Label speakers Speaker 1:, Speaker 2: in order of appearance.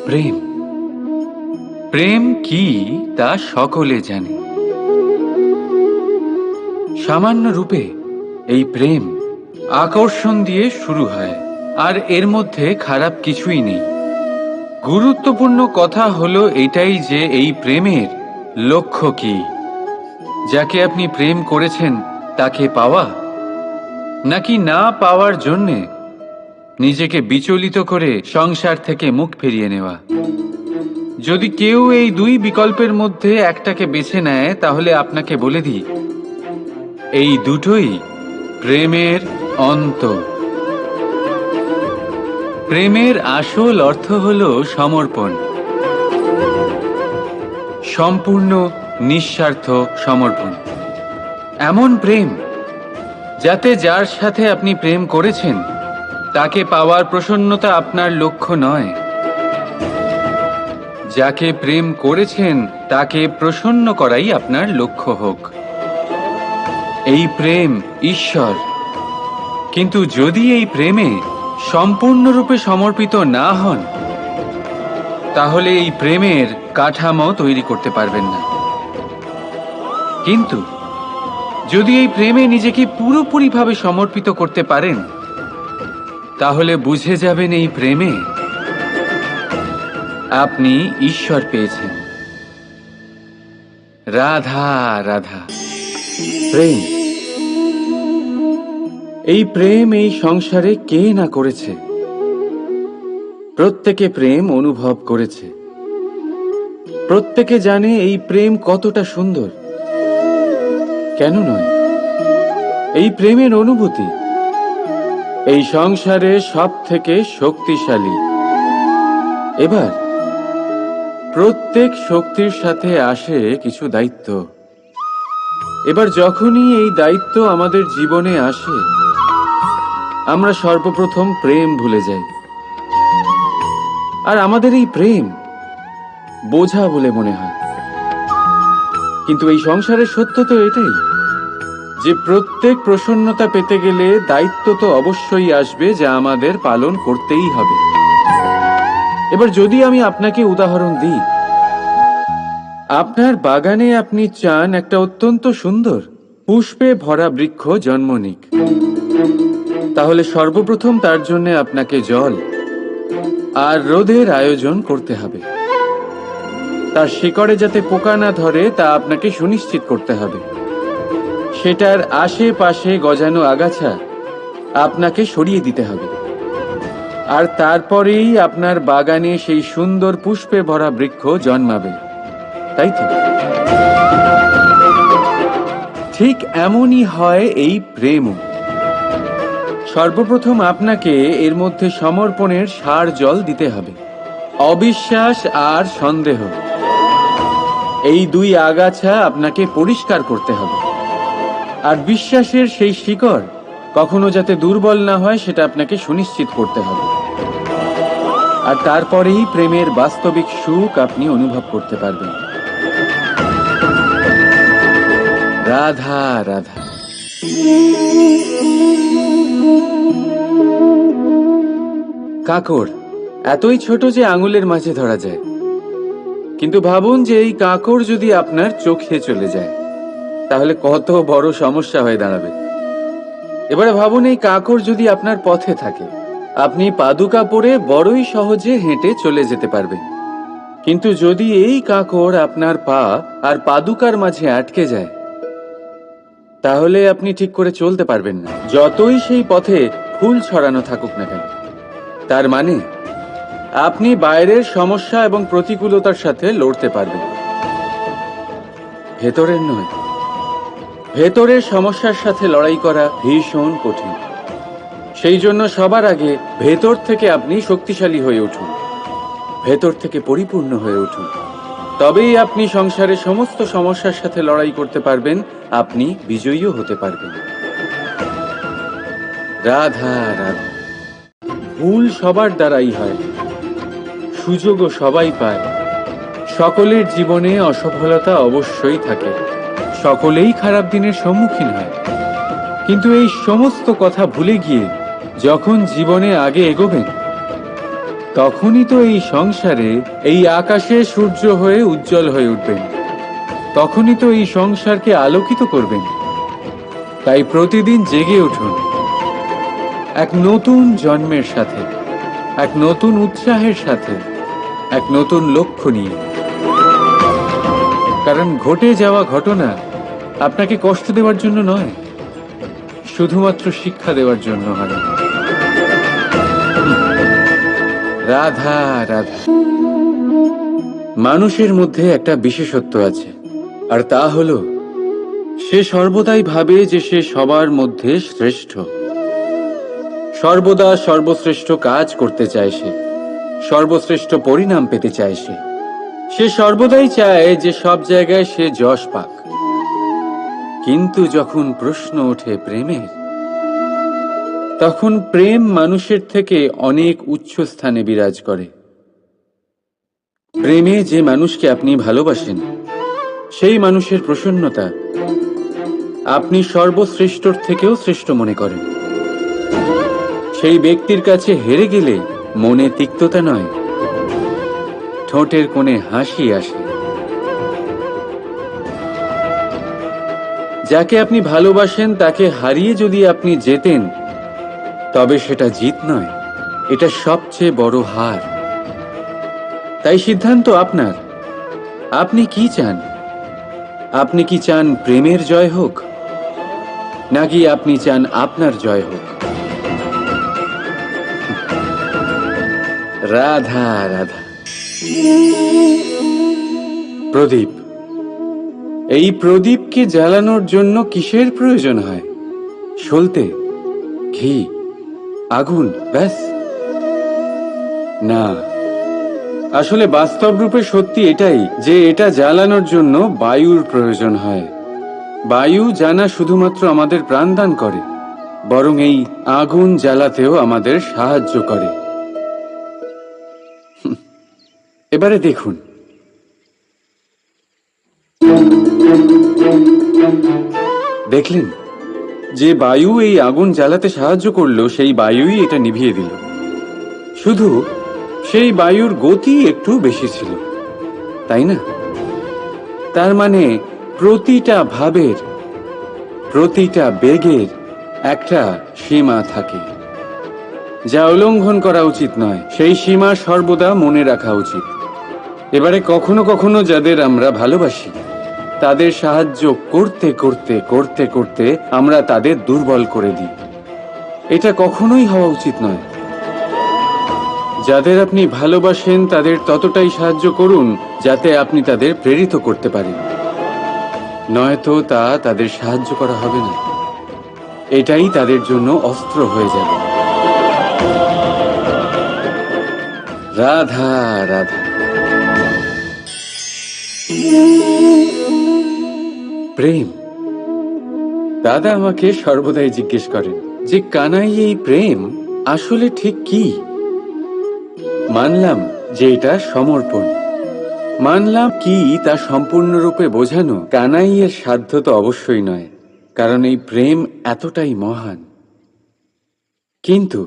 Speaker 1: প্রেম প্রেম কি তা সকলে জানে। সামান্য রূপে এই প্রেম আকর্ষণ দিয়ে শুরু হয়, আর এর মধ্যে খারাপ কিছুই নেই। গুরুত্বপূর্ণ কথা হলো এটাই যে এই প্রেমের লক্ষ্য কি। যাকে আপনি প্রেম করেছেন তাকে পাওয়া, নাকি না পাওয়ার জন্যে নিজেকে বিচলিত করে সংসার থেকে মুখ ফিরিয়ে নেওয়া। যদি কেউ এই দুই বিকল্পের মধ্যে একটাকে বেছে নেয়, তাহলে আপনাকে বলে দিই, এই দুটোই প্রেমের অন্ত। প্রেমের আসল অর্থ হল সমর্পণ, সম্পূর্ণ নিঃস্বার্থ সমর্পণ। এমন প্রেম যাতে যার সাথে আপনি প্রেম করেছেন তাকে পাওয়ার প্রসন্নতা আপনার লক্ষ্য নয়, যাকে প্রেম করেছেন তাকে প্রসন্ন করাই আপনার লক্ষ্য হোক। এই প্রেম ঈশ্বর। কিন্তু যদি এই প্রেমে সম্পূর্ণরূপে সমর্পিত না হন, তাহলে এই প্রেমের কাঠামো তৈরি করতে পারবেন না। কিন্তু যদি এই প্রেমে নিজেকে পুরোপুরিভাবে সমর্পিত করতে পারেন, তাহলে বুঝে যাবেন এই প্রেমে আপনি ঈশ্বর পেয়েছেন। রাধা রাধা। প্রেম, এই প্রেম এই সংসারে কে না করেছে। প্রত্যেকে প্রেম অনুভব করেছে। প্রত্যেকে জানে এই প্রেম কতটা সুন্দর। কেন নয়? এই প্রেমের অনুভূতি এই সংসারে সব থেকে শক্তিশালী। এবার প্রত্যেক শক্তির সাথে আসে কিছু দায়িত্ব। এবার যখনই এই দায়িত্ব আমাদের জীবনে আসে, আমরা সর্বপ্রথম প্রেম ভুলে যাই। আর আমাদের এই প্রেম বোঝা বলে মনে হয়। কিন্তু এই সংসারের সত্য তো এটাই যে প্রত্যেক প্রসন্নতা পেতে গেলে দায়িত্ব তো অবশ্যই আসবে, যা আমাদের পালন করতেই হবে। এবার যদি আমি আপনাকে উদাহরণ দিই, আপনার বাগানে আপনি চান একটা অত্যন্ত সুন্দর পুষ্পে ভরা বৃক্ষ জন্ম নিক। তাহলে সর্বপ্রথম তার জন্য আপনাকে জল আর রোদের আয়োজন করতে হবে। তার শিকড়ে যাতে পোকা না ধরে তা আপনাকে সুনিশ্চিত করতে হবে। সেটার আশেপাশে গজানো আগাছা আপনাকে সরিয়ে দিতে হবে। আর তারপরেই আপনার বাগানে সেই সুন্দর পুষ্পে ভরা বৃক্ষ জন্মাবে, তাই তো? ঠিক এমনই হয় এই প্রেমও। সর্বপ্রথম আপনাকে এর মধ্যে সমর্পণের সার জল দিতে হবে। অবিশ্বাস আর সন্দেহ, এই দুই আগাছা আপনাকে পরিষ্কার করতে হবে। আর বিশ্বাসের সেই শিকড় কখনো যাতে দুর্বল না হয়, সেটা আপনাকে সুনিশ্চিত করতে হবে। আর তারপরেই প্রেমের বাস্তবিক সুখ আপনি অনুভব করতে পারবেন। রাধা রাধা। কাঁকড় এতই ছোট যে আঙুলের মাঝে ধরা যায়। কিন্তু ভাবুন যে এই কাঁকড় যদি আপনার চোখে চলে যায়, তাহলে কত বড় সমস্যা হয়ে দাঁড়াবে। এবারে ভাবুন এই কাঁকড় যদি আপনার পথে থাকে, আপনি পাদুকা পরে বড়ই সহজে হেঁটে চলে যেতে পারবেন। কিন্তু যদি এই কাঁকড় আপনার পা আর পাদুকার মাঝে আটকে যায়, তাহলে আপনি ঠিক করে চলতে পারবেন না, যতই সেই পথে ফুল ছড়ানো থাকুক না কেন। তার মানে আপনি বাইরের সমস্যা এবং প্রতিকূলতার সাথে লড়তে পারবেন, ভেতরের নয়। ভেতরের সমস্যার সাথে লড়াই করা ভীষণ কঠিন। সেই জন্য সবার আগে ভেতর থেকে আপনি শক্তিশালী হয়ে উঠুন, ভেতর থেকে পরিপূর্ণ হয়ে উঠুন। তবেই আপনি সংসারে সমস্ত সমস্যার সাথে লড়াই করতে পারবেন, আপনি বিজয়ীও হতে পারবেন। রাধা রাধা। ভুল সবার দ্বারাই হয়, সুযোগও সবাই পায়। সকলের জীবনে অসফলতা অবশ্যই থাকে, সকলেই খারাপ দিনের সম্মুখীন হয়। কিন্তু এই সমস্ত কথা ভুলে গিয়ে যখন জীবনে আগে এগোবেন, তখনই তো এই সংসারে, এই আকাশে সূর্য হয়ে উজ্জ্বল হয়ে উঠবেন। তখনই তো এই সংসারকে আলোকিত করবেন। তাই প্রতিদিন জেগে উঠুন এক নতুন জন্মের সাথে, এক নতুন উৎসাহের সাথে, এক নতুন লক্ষ্য নিয়ে। কারণ ঘটে যাওয়া ঘটনা আপনাকে কষ্ট দেওয়ার জন্য নয়, শুধুমাত্র শিক্ষা দেওয়ার জন্য হয়। রাধা রাধা। মানুষের মধ্যে একটা বিশেষত্ব আছে, আর তা হলো সে সর্বদাই ভাবে যে সে সবার মধ্যে শ্রেষ্ঠ। সর্বদা সর্বশ্রেষ্ঠ কাজ করতে চায় সে, সর্বশ্রেষ্ঠ পরিণাম পেতে চায় সে। সে সর্বদাই চায় যে সব জায়গায় সে যশ পাক। কিন্তু যখন প্রশ্ন ওঠে প্রেমের, তখন প্রেম মানুষের থেকে অনেক উচ্চ স্থানে বিরাজ করে। প্রেমে যে মানুষকে আপনি ভালোবাসেন, সেই মানুষের প্রসন্নতা আপনি সর্বশ্রেষ্ঠর থেকেও শ্রেষ্ঠ মনে করেন। সেই ব্যক্তির কাছে হেরে গেলে মনে তিক্ততা নয়, ঠোঁটের কোণে হাসি আসে। যাকে আপনি ভালোবাসেন তাকে হারিয়ে যদি আপনি জেতেন, তবে সেটা জিত নয়, এটা সবচেয়ে বড় হার। তাই সিদ্ধান্ত আপনার। আপনি কি চান? আপনি কি চান প্রেমের জয় হোক, নাকি আপনি চান আপনার জয় হোক? রাধা রাধা। প্রদীপ, এই প্রদীপকে জ্বালানোর জন্য কিসের প্রয়োজন হয়? সলতে, ঘি, আগুন, ব্যাস? না, আসলে বাস্তব রূপে সত্যি এটাই যে এটা জ্বালানোর জন্য বায়ুর প্রয়োজন হয়। বায়ু জানা শুধুমাত্র আমাদের প্রাণদান করে, বরং এই আগুন জ্বালাতেও আমাদের সাহায্য করে। এবারে দেখুন, দেখলেন যে বায়ু এই আগুন জ্বালাতে সাহায্য করলো, সেই বায়ুই এটা নিভিয়ে দিল। শুধু সেই বায়ুর গতি একটু বেশি ছিল, তাই না? তার মানে প্রতিটা ভাবের, প্রতিটা বেগের একটা সীমা থাকে, যা উল্লঙ্ঘন করা উচিত নয়। সেই সীমা সর্বদা মনে রাখা উচিত। এবারে কখনো কখনো যাদের আমরা ভালোবাসি, তাদের সাহায্য করতে করতে করতে করতে আমরা তাদের দুর্বল করে দিই। এটা কখনোই হওয়া উচিত নয়। যাদের আপনি ভালোবাসেন তাদের ততটাই সাহায্য করুন যাতে আপনি তাদের প্রেরিত করতে পারেন, নয়তো তা তাদের সাহায্য করা হবে না। এটাই তাদের জন্য অস্ত্র হয়ে যাবে। রাধা রাধা। প্রেম। দাদা আমাকে সর্বদাই জিজ্ঞেস করেন যে কানাই, এই প্রেম আসলে ঠিক কি? মানলাম যে এটা সমর্পণ। মানলাম কি তা সম্পূর্ণরূপে বোঝানো কানাইয়ের সাধ্য তো অবশ্যই নয়, কারণ এই প্রেম এতটাই মহান। কিন্তু